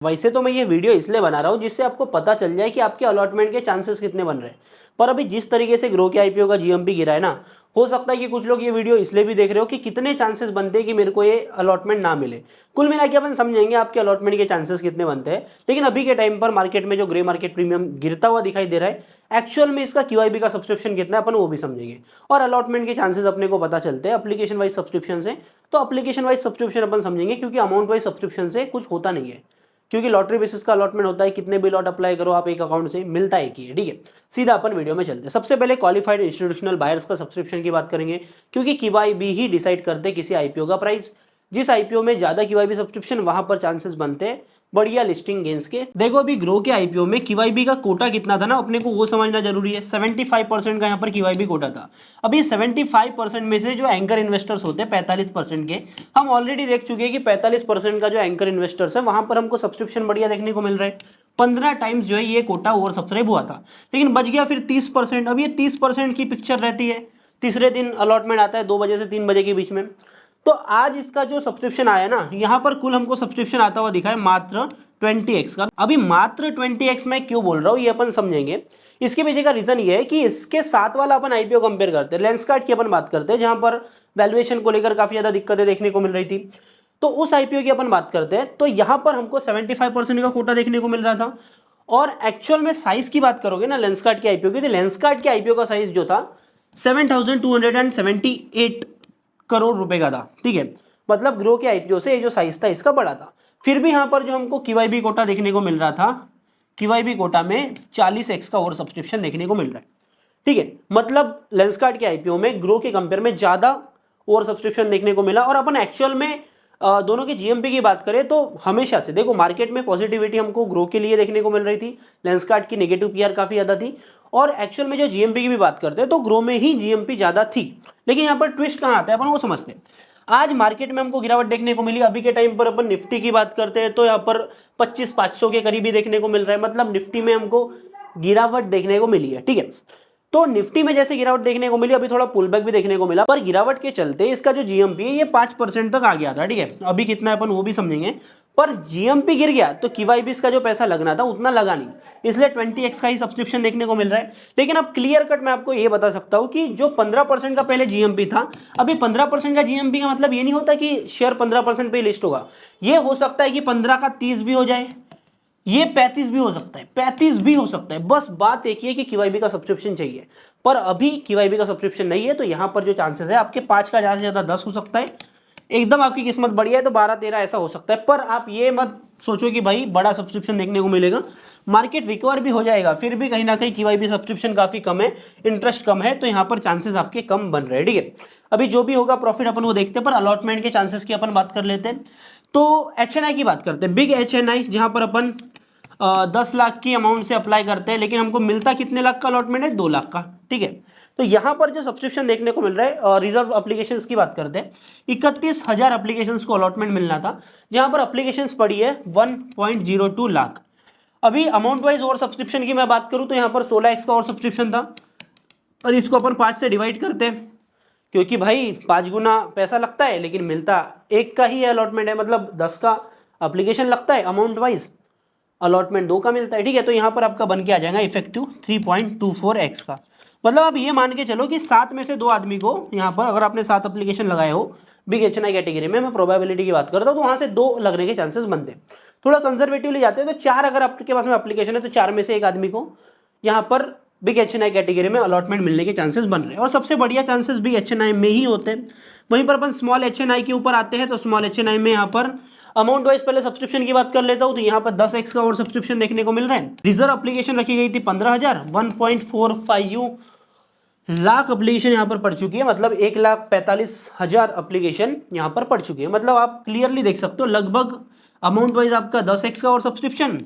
वैसे तो मैं ये वीडियो इसलिए बना रहा हूँ जिससे आपको पता चल जाए कि आपके अलॉटमेंट के चांसेस कितने बन रहे हैं। पर अभी जिस तरीके से ग्रो के आईपीओ का जीएमपी गिरा है ना, हो सकता है कि कुछ लोग ये वीडियो इसलिए भी देख रहे हो कि कितने चांसेस बनते हैं कि मेरे को ये अलॉटमेंट ना मिले। कुल मिला के अपन समझेंगे आपके अलॉटमेंट के चांसेस कितने बनते हैं, लेकिन अभी के टाइम पर मार्केट में जो ग्रे मार्केट प्रीमियम गिरता हुआ दिखाई दे रहा है, एक्चुअल में इसका क्यूआईबी का सब्सक्रिप्शन कितना है अपन वो भी समझेंगे। और अलॉटमेंट के चांसेस अपने को पता चलते हैं एप्लीकेशन वाइज सब्सक्रिप्शन से। तो एप्लीकेशन वाइज सब्सक्रिप्शन अपन समझेंगे क्योंकि अमाउंट वाइज सब्सक्रिप्शन से कुछ होता नहीं है, क्योंकि लॉटरी बेसिस का अलॉटमेंट होता है, कितने भी लॉट अप्लाई करो आप एक अकाउंट से मिलता है कि, ठीक है। सीधा अपन वीडियो में चलते हैं। सबसे पहले क्वालिफाइड इंस्टीट्यूशनल बायर्स का सब्सक्रिप्शन की बात करेंगे, क्योंकि क्यूआईबी ही डिसाइड करते हैं किसी आईपीओ का प्राइस। जिस आईपीओ में ज्यादा क्यूआईबी सब्सक्रिप्शन, वहां पर चांसेस बनते हैं बढ़िया लिस्टिंग गेंस के। देखो अभी ग्रो के आईपीओ में क्यूआईबी का कोटा कितना था ना, अपने को वो समझना जरूरी है। 75% का यहाँ पर क्यूआईबी कोटा था। अभी 75% में से जो एंकर इन्वेस्टर्स होते हैं 45% के, हम ऑलरेडी देख चुके हैं कि 45% का जो एंकर इन्वेस्टर्स है वहां पर हमको सब्सक्रिप्शन बढ़िया देखने को मिल रहा है। 15 टाइम्स जो है ये कोटा ओवर सब्सक्राइब हुआ था, लेकिन बच गया फिर 30%। अब ये 30% की पिक्चर रहती है। तीसरे दिन अलॉटमेंट आता है 2 बजे से 3 बजे के बीच में। तो आज इसका जो सब्सक्रिप्शन आया ना, यहां पर कुल हमको सब्सक्रिप्शन आता हुआ दिखा है मात्र 20x का। अभी मात्र 20x मैं क्यों बोल रहा हूं ये अपन समझेंगे। इसके पीछे का रीजन ये है कि इसके साथ वाला अपन आईपीओ कंपेयर करते हैं, लेंसकार्ट की अपन बात करते हैं, जहां पर वैल्यूएशन को लेकर काफी ज्यादा दिक्कतें देखने को मिल रही थी। तो उस आईपीओ की अपन बात करते हैं, तो यहां पर हमको 75% का कोटा देखने को मिल रहा था। और एक्चुअल में साइज की बात करोगे ना लेंसकार्ट के आईपीओ की, तो लेंसकार्ट के आईपीओ का साइज जो था 7278 करोड़ रुपए का था, ठीक है। मतलब ग्रो के आईपीओ से ये जो साइज था इसका बड़ा था। फिर भी यहां पर जो हमको क्यूआईबी कोटा देखने को मिल रहा था, क्यूआईबी कोटा में 40x का ओवर सब्सक्रिप्शन देखने को मिल रहा है, ठीक है। मतलब लेंसकार्ट के आईपीओ में ग्रो के कंपेयर में ज्यादा ओवर सब्सक्रिप्शन देखने को मिला। और अपन एक्चुअल में दोनों के जीएमपी की बात करें तो हमेशा से देखो मार्केट में पॉजिटिविटी हमको ग्रो के लिए देखने को मिल रही थी, लेंसकार्ट की नेगेटिव पीआर काफी ज्यादा थी। और एक्चुअल में जो जीएमपी की भी बात करते हैं तो ग्रो में ही जीएमपी ज्यादा थी। लेकिन यहाँ पर ट्विस्ट कहाँ आता है अपन वो समझते हैं। आज मार्केट में हमको गिरावट देखने को मिली। अभी के टाइम पर अपन निफ्टी की बात करते हैं तो यहाँ पर 25,500 के करीब ही देखने को मिल रहा है। मतलब निफ्टी में हमको गिरावट देखने को मिली है, ठीक है। तो निफ्टी में जैसे गिरावट देखने को मिली, अभी थोड़ा पुलबैक भी देखने को मिला, पर गिरावट के चलते इसका जो जीएमपी है ये 5% तक आ गया था, ठीक है। अभी कितना है अपन वो भी समझेंगे। पर जीएमपी गिर गया तो क्यूआईबीस का जो पैसा लगना था उतना लगा नहीं, इसलिए 20x का ही सब्सक्रिप्शन देखने को मिल रहा है। लेकिन अब क्लियर कट मैं आपको ये बता सकता हूं कि जो 15% का पहले जीएमपी था, अभी 15% का जीएमपी का मतलब ये नहीं होता कि शेयर 15% पे लिस्ट होगा। ये हो सकता है कि 15 का 30 भी हो जाए, ये 35 भी हो सकता है, 35 भी हो सकता है। बस बात एक ही है कि क्यूआईबी का सब्सक्रिप्शन चाहिए। पर अभी क्यूआईबी का सब्सक्रिप्शन नहीं है, तो यहां पर जो चांसेस है आपके 5 का ज्यादा से ज्यादा 10 हो सकता है। एकदम आपकी किस्मत बढ़िया है तो 12-13 ऐसा हो सकता है। पर आप ये मत सोचो कि भाई बड़ा सब्सक्रिप्शन देखने को मिलेगा। मार्केट रिकवर भी हो जाएगा, फिर भी कहीं ना कहीं क्यूआईबी सब्सक्रिप्शन काफी कम है, इंटरेस्ट कम है, तो यहाँ पर चांसेस आपके कम बन रहे हैं, ठीक है। अभी जो भी होगा प्रॉफिट अपन वो देखते हैं, पर अलॉटमेंट के चांसेस की अपन बात कर लेते हैं। तो एचएनआई की बात करते हैं, बिग एचएनआई, जहां पर अपन 10 लाख की अमाउंट से अप्लाई करते हैं, लेकिन हमको मिलता कितने लाख का अलॉटमेंट है, 2 लाख का, ठीक है। तो यहां पर जो सब्सक्रिप्शन देखने को मिल रहा है, रिजर्व एप्लीकेशंस की बात करते हैं, 31,000 एप्लीकेशंस को अलॉटमेंट मिलना था, जहां पर एप्लीकेशंस पड़ी है 1.02 लाख। अभी अमाउंट वाइज और सब्सक्रिप्शन की मैं बात करूं तो यहां पर 16x का और सब्सक्रिप्शन था। और इसको अपन 5 से डिवाइड करते हैं, क्योंकि भाई 5 गुना पैसा लगता है लेकिन मिलता एक का ही अलॉटमेंट है। मतलब 10 का एप्लीकेशन लगता है अमाउंट वाइज, अलॉटमेंट 2 का मिलता है, ठीक है। तो यहां पर आपका बन के आ जाएगा इफेक्टिव 3.24x का। मतलब आप ये मान के चलो कि 7 में से 2 आदमी को, यहां पर अगर आपने 7 एप्लीकेशन लगाए हो बिग एचएनआई कैटेगरी में, मैं प्रोबेबिलिटी की बात करता हूं, तो वहां से 2 लगने के चांसेस बनते हैं। थोड़ा कंजर्वेटिवली जाते हैं तो 4 अगर आपके पास में एप्लीकेशन है तो 4 में से एक आदमी को यहां पर बिग एचएनआई कैटेगरी में अलॉटमेंट मिलने के चांसेस बन रहे हैं। और सबसे बढ़िया चांसेस बिग एचएनआई में ही होते हैं। वहीं पर अपन स्मॉल एचएनआई के ऊपर आते हैं, तो स्मॉल एचएनआई में यहाँ पर अमाउंट वाइज पहले सब्सक्रिप्शन की बात कर लेता हूं, तो यहाँ पर 10x का और सब्सक्रिप्शन देखने को मिल रहा है। रिजर्व एप्लीकेशन रखी गई थी 15,000, 1.45 लाख एप्लीकेशन यहाँ पर पड़ चुकी है। मतलब 1,45,000 एप्लीकेशन यहाँ पर पड़ चुकी है। मतलब आप क्लियरली देख सकते हो लगभग अमाउंट वाइज आपका 10x का और सब्सक्रिप्शन,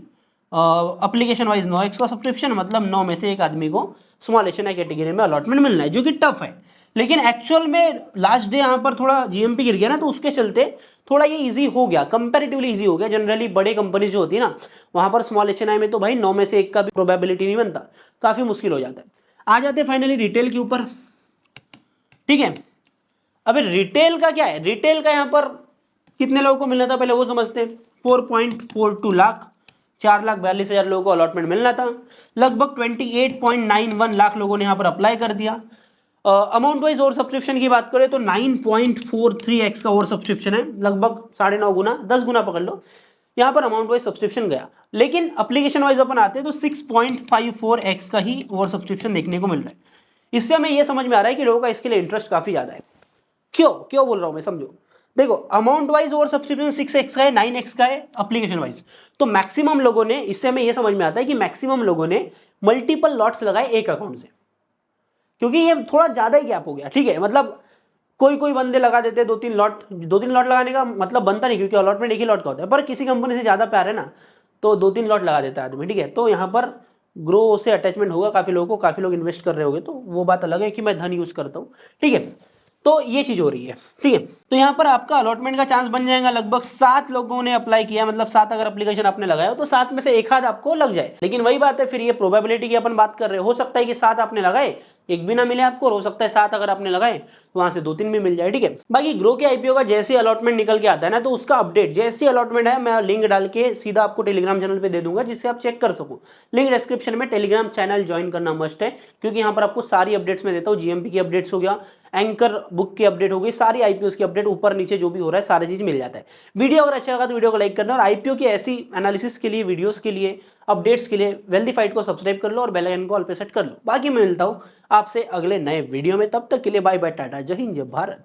एप्लीकेशन वाइज 9x का सब्सक्रिप्शन, मतलब 9 में से एक आदमी को स्मॉल एचएनआई कैटेगरी में अलॉटमेंट मिलना है, जो कि टफ है। लेकिन एक्चुअल में लास्ट डे यहाँ पर थोड़ा जीएमपी गिर गया ना, तो उसके चलते थोड़ा ये इजी हो गया, कंपैरेटिवली इजी हो गया। जनरली बड़े कंपनी जो होती है ना, वहां पर स्मॉल एचएनआई में तो भाई 9 में से एक का भी प्रोबेबिलिटी नहीं बनता, काफी मुश्किल हो जाता है। आ जाते फाइनली रिटेल के ऊपर, ठीक है। अभी रिटेल का क्या है, रिटेल का यहाँ पर कितने लोगों को मिलना था पहले वो समझते हैं। 4.42 लाख, 4,42,000 लोगों को अलॉटमेंट मिलना था। लगभग 28.91 लाख लोगों ने यहाँ पर अप्लाई कर दिया। अमाउंट वाइज ओवर सब्सक्रिप्शन की बात करें तो 9.43x का ओवर सब्सक्रिप्शन है, लगभग 9.5 गुना, 10 गुना पकड़ लो, यहाँ पर अमाउंट वाइज सब्सक्रिप्शन गया। लेकिन एप्लीकेशन वाइज अपन आते हैं तो 6.54x का ही ओवर सब्सक्रिप्शन देखने को मिल रहा है। इससे हमें यह समझ में आ रहा है कि लोगों का इसके लिए इंटरेस्ट काफी ज्यादा है। क्यों क्यों बोल रहा हूं मैं, समझो। देखो, amount wise over subscription 6x का है, 9x का है एप्लीकेशन वाइज, तो मैक्सिमम लोगों ने, इससे हमें यह समझ में आता है कि मैक्सिमम लोगों ने मल्टीपल लॉट्स लगाए एक अकाउंट से, क्योंकि ये थोड़ा ज्यादा ही गैप हो गया। ठीक है, मतलब कोई कोई बंदे लगा देते दो तीन लॉट लगाने का मतलब बनता नहीं, क्योंकि अलॉटमेंट एक ही लॉट का होता है, पर किसी कंपनी से ज्यादा प्यार है ना, तो 2-3 लॉट लगा देता है आदमी। ठीक है, तो यहाँ पर ग्रो से अटैचमेंट होगा काफी लोगों को, काफी लोग इन्वेस्ट कर रहे होंगे, तो वो बात अलग है कि मैं धन यूज करता हूँ। ठीक है, तो ये चीज हो रही है। ठीक है, तो यहाँ पर आपका अलॉटमेंट का चांस बन जाएगा। लगभग 7 लोगों ने अप्लाई किया, मतलब 7 अगर एप्लीकेशन आपने लगाया हो तो 7 में से एक आध आपको लग जाए। लेकिन वही बात है, फिर ये प्रोबेबिलिटी की अपन बात कर रहे हो सकता है कि 7 आपने लगाए एक भी ना मिले आपको, और हो सकता है 7 अगर आपने लगाए तो वहां से 2-3 भी मिल जाए। ठीक है, बाकी ग्रो के आईपीओ का जैसे अलॉटमेंट निकल के आता है ना, तो उसका अपडेट जैसे अलॉटमेंट है मैं लिंक डाल के सीधा आपको टेलीग्राम चैनल पे दे दूंगा, जिससे आप चेक कर सको। लिंक डिस्क्रिप्शन में, टेलीग्राम चैनल ज्वाइन करना मस्ट है, क्योंकि यहाँ पर आपको सारी अपडेट्स में देता हूँ। जीएमपी की अपडेट्स हो गया, एंकर बुक की अपडेट हो गई, सारी आईपीओ की अपडेट ऊपर नीचे जो भी हो रहा है सारी चीज मिल जाता है। वीडियो अगर अच्छा लगा तो वीडियो को लाइक करना, और आईपीओ की ऐसी एनालिसिस के लिए, वीडियोस के लिए, अपडेट्स के लिए वेल्दी फाइट को सब्सक्राइब कर लो और बेल आइकन को ऑल पे सेट कर लो। बाकी मैं मिलता हूं आपसे अगले नए वीडियो में, तब तक के लिए बाय बाय, टाटा, जय हिंद, जय भारत।